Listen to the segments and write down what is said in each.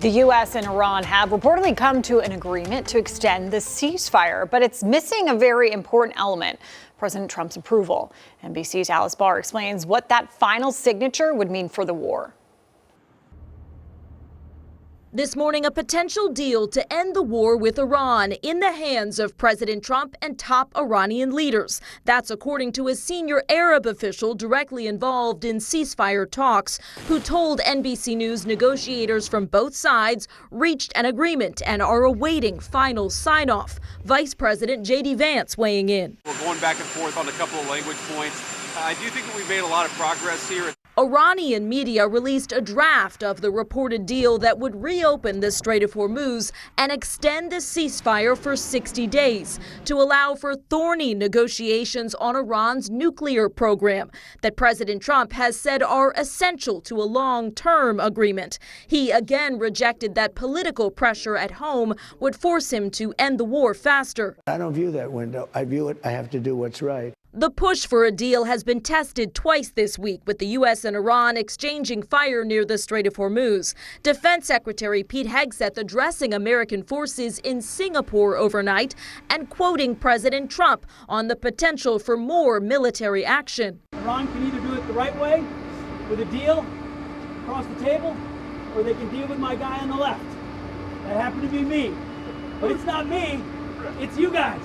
The U.S. and Iran have reportedly come to an agreement to extend the ceasefire, but it's missing a very important element: President Trump's approval. NBC's Alice Barr explains what that final signature would mean for the war. This morning, a potential deal to end the war with Iran in the hands of President Trump and top Iranian leaders. That's according to a senior Arab official directly involved in ceasefire talks, who told NBC News negotiators from both sides reached an agreement and are awaiting final sign-off. Vice President JD Vance weighing in. We're going back and forth on a couple of language points. I do think that we've made a lot of progress here. Iranian media released a draft of the reported deal that would reopen the Strait of Hormuz and extend the ceasefire for 60 days to allow for thorny negotiations on Iran's nuclear program that President Trump has said are essential to a long-term agreement. He again rejected that political pressure at home would force him to end the war faster. I don't view that window. I view it, I have to do what's right. The push for a deal has been tested twice this week, with the U.S. and Iran exchanging fire near the Strait of Hormuz. Defense Secretary Pete Hegseth addressing American forces in Singapore overnight and quoting President Trump on the potential for more military action. Iran can either do it the right way, with a deal across the table, or they can deal with my guy on the left. That happened to be me. But it's not me, it's you guys.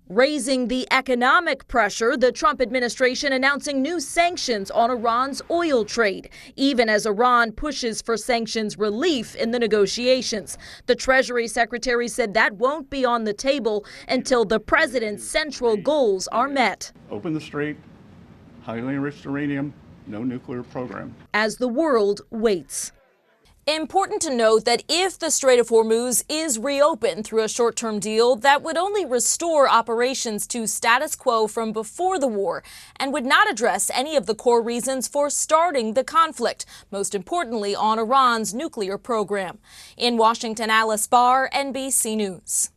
Raising the economic pressure, the Trump administration announcing new sanctions on Iran's oil trade, even as Iran pushes for sanctions relief in the negotiations. The Treasury Secretary said that won't be on the table until the president's central goals are met. Open the strait, highly enriched uranium, no nuclear program. As the world waits. Important to note that if the Strait of Hormuz is reopened through a short-term deal, that would only restore operations to status quo from before the war and would not address any of the core reasons for starting the conflict, most importantly on Iran's nuclear program. In Washington, Alice Barr, NBC News.